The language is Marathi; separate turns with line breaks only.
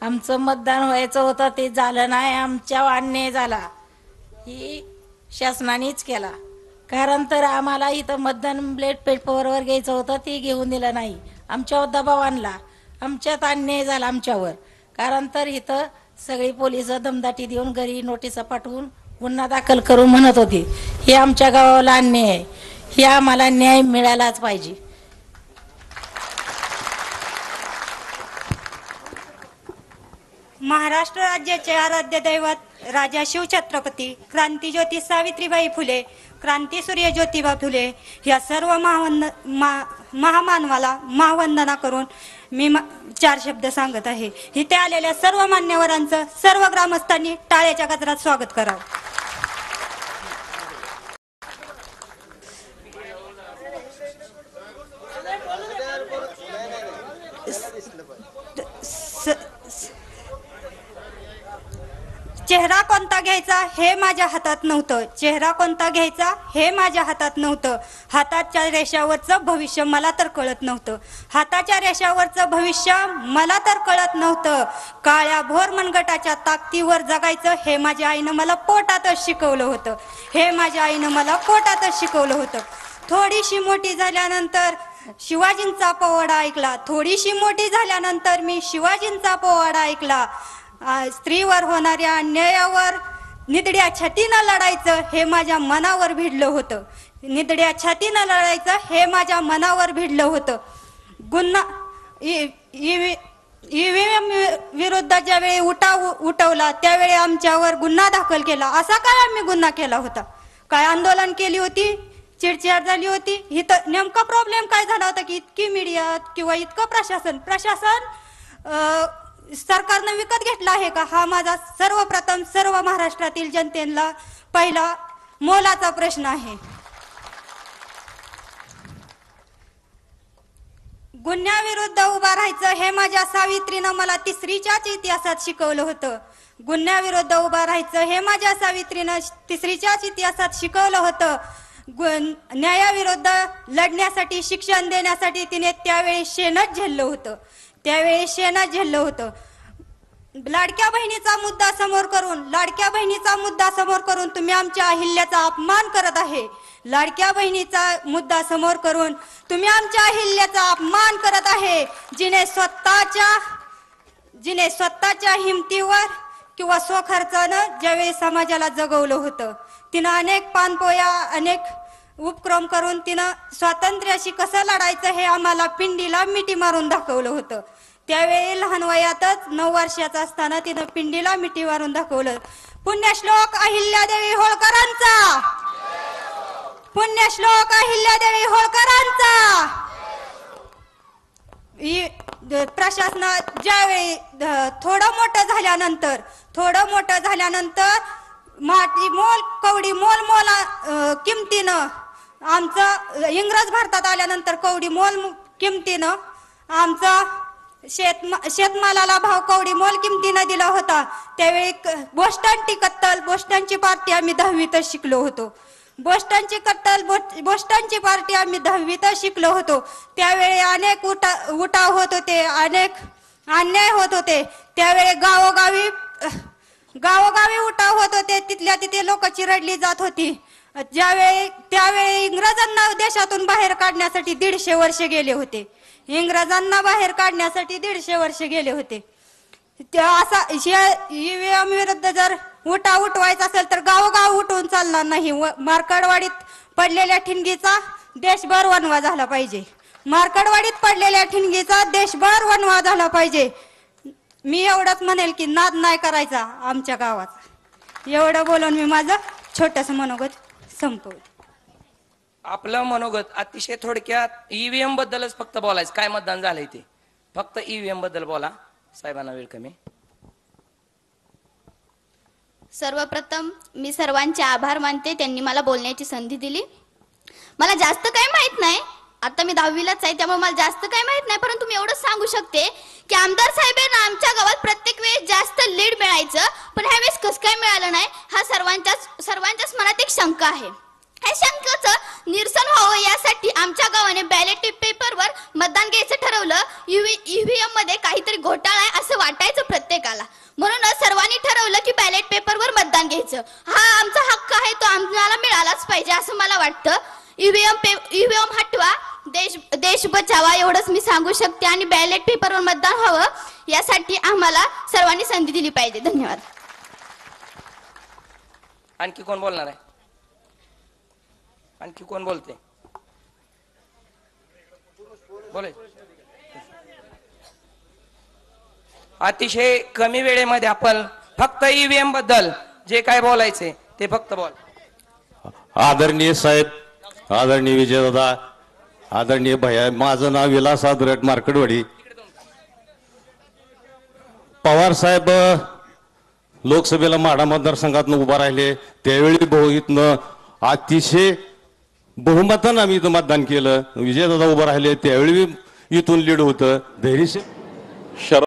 आमचं मतदान व्हायचं होतं ते झालं नाही, आमच्यावर अन्याय झाला. ही शासनानेच केला. कारण तर आम्हाला इथं मतदान ब्लेट पेपरवर घ्यायचं होतं, ते घेऊन दिलं नाही. आमच्यावर दबाव आणला, आमच्यात अन्याय झाला आमच्यावर. कारण तर इथं सगळी पोलिस दमदाटी देऊन घरी नोटिसा पाठवून गुन्हा दाखल करून म्हणत होती. हे आमच्या गावाला अन्याय आहे, हे आम्हाला न्याय मिळालाच पाहिजे.
महाराष्ट्र राज्याचे आराध्य दैवत राजा शिवछत्रपती क्रांतीज्योती सावित्रीबाई फुले, क्रांतीसूर्य ज्योतिबा फुले या सर्व महामानवाला महावंदना करून मी 4 शब्द सांगत आहे. इथे आलेल्या सर्व मान्यवरांचं सर्व ग्रामस्थांनी टाळ्याच्या गजरात स्वागत करावं. चेहरा कोणता घ्यायचा हे माझ्या हातात नव्हतं. चेहरा कोणता घ्यायचा हे माझ्या हातात नव्हतं. हाताच्या रेषावरचं भविष्य मला तर कळत नव्हतं. हाताच्या रेषावरचं भविष्य मला तर कळत नव्हतं. काळ्या भोर मनगटाच्या ताकदीवर जगायचं हे माझ्या आईनं मला पोटातच शिकवलं होतं. हे माझ्या आईनं मला पोटातच शिकवलं होतं. थोडीशी मोठी झाल्यानंतर शिवाजींचा पोवाडा ऐकला. थोडीशी मोठी झाल्यानंतर मी शिवाजींचा पोवाडा ऐकला. स्त्रीवर होणाऱ्या अन्यायावर निधड्या छातीनं लढायचं हे माझ्या मनावर भिडलं होतं. निधड्या छातीनं लढायचं हे माझ्या मनावर भिडलं होतं. गुन्हा ईव्हीएम विरुद्ध ज्यावेळी उठवला त्यावेळी आमच्यावर गुन्हा दाखल केला. असा काय आम्ही गुन्हा केला होता? काय आंदोलन केली होती? चिडचिड झाली होती? इथं नेमका प्रॉब्लेम काय झाला होता की इतकी मीडिया किंवा इतकं प्रशासन सरकारनं विकत घेतला आहे का? हा माझा सर्वप्रथम सर्व महाराष्ट्रातील जनतेला पहिला मोलाचा प्रश्न आहे. गुन्ह्याविरुद्ध उभा राहायचं हे माझ्या सावित्रीनं मला 3रीच्याच इतिहासात शिकवलं होतं. गुन्ह्याविरुद्ध उभा राहायचं हे माझ्या सावित्रीनं 3रीच्याच इतिहासात शिकवलं होतं. न्यायाविरुद्ध लढण्यासाठी शिक्षण देण्यासाठी तिने त्यावेळी शेणच झेललं होतं. लाडक्या बहिणीचा मुद्दा समोर करून तुम्ही आमच्या अहिल्याचा अपमान करत आहे. लाडक्या बहिणीचा मुद्दा समोर करून तुम्ही आमच्या अहिल्याचा अपमान करत आहे. जिने स्वतःच्या हिमतीवर किंवा स्वखर्चानं ज्यावेळी समाजाला जगवलं होतं, तिनं अनेक पानपोया अनेक उपक्रम करून तिनं स्वातंत्र्याशी कसं लढायचं हे आम्हाला पिंडीला मिठी मारून दाखवलं होतं. त्यावेळी लहान वयातच 9 वर्षाचा असताना तिनं पिंडीला मिठी मारून दाखवलं. पुण्यश्लोक अहिल्यादेवी होळकरांचा, पुण्यश्लोक अहिल्यादेवी होळकरांचा. प्रशासनात ज्यावेळी थोडं मोठं झाल्यानंतर माती मोल कवडी मोल किमतीनं आमचं इंग्रज भारतात आल्यानंतर कवडी मोल किमतीनं आमचा शेतमालाला भाव कवडी मोल किमतीनं दिला होता. त्यावेळी बोस्टनची पार्टी आम्ही 10वीतच शिकलो होतो. बोस्टनची पार्टी आम्ही 10वीतच शिकलो होतो. त्यावेळी अनेक उठाव होत होते, अनेक अन्याय होत होते. त्यावेळी गावोगावी उठाव होत होते. तिथल्या तिथे लोक चिरडली जात होती. त्यावेळी इंग्रजांना देशातून बाहेर काढण्यासाठी 150 वर्ष गेले होते. इंग्रजांना बाहेर काढण्यासाठी 150 वर्ष गेले होते. असा ईव्हीएम विरुद्ध जर उठवायचा असेल तर गावोगाव उठवून चालणार नाही. मार्कडवाडीत पडलेल्या ठिणगीचा देशभर वणवा झाला पाहिजे. मार्कडवाडीत पडलेल्या ठिणगीचा देशभर वणवा झाला पाहिजे. मी एवढंच म्हणेल की नाद नाही करायचा आमच्या गावात. एवढं बोलून मी माझं छोटंसं मनोगत संपवलं.
आपलं मनोगत अतिशय थोडक्यात ईव्हीएम बद्दलच फक्त बोलायचं. काय मतदान झालंय ते फक्त ईव्हीएम बद्दल बोला. साहेबांना वेळ कमी.
सर्वप्रथम मी सर्वांचे आभार मानते, त्यांनी मला बोलण्याची संधी दिली. मला जास्त काही माहित नाही, आता मी 10वीलाच आहे त्यामुळे मला जास्त काही माहित नाही, परंतु मी एवढंच सांगू शकते की आमदार साहेबांना आमच्या गावात प्रत्येक वेळेस जास्त लीड मिळायचं, पण ह्यावेळेस कसं काय मिळालं नाही हा सर्वांच्याच मनात एक शंका आहे. या शंकेचं निरसन व्हावं यासाठी आमच्या गावाने बॅलेट पेपरवर मतदान घ्यायचं ठरवलं. ईव्हीएम मध्ये काहीतरी घोटाळा आहे असं वाटायचं प्रत्येक हटवाच पाहिजे असं मला वाटतं. ईव्हीएम हटवा, देश बचावा एवढंच मी सांगू शकते. आणि बॅलेट पेपरवर मतदान व्हावं यासाठी आम्हाला सर्वांनी संधी दिली पाहिजे. धन्यवाद.
आणखी कोण बोलणार आहे? आणखी कोण बोलते? बोले. अतिशय कमी वेळेमध्ये आपण फक्त ईव्हीएम बद्दल जे काय बोलायचे ते फक्त बोल.
आदरणीय साहेब, आदरणीय विजयदादा, आदरणीय भैया, माझं नाव विलास आदरट, मार्कडवाडी. पवार साहेब लोकसभेला माढा मतदारसंघातून उभा राहिले त्यावेळी इथनं अतिशय बहुमतानं आम्ही इथं मतदान केलं. विजयदादा उभा राहिले त्यावेळी इथून लीड होतं. धैर्यशील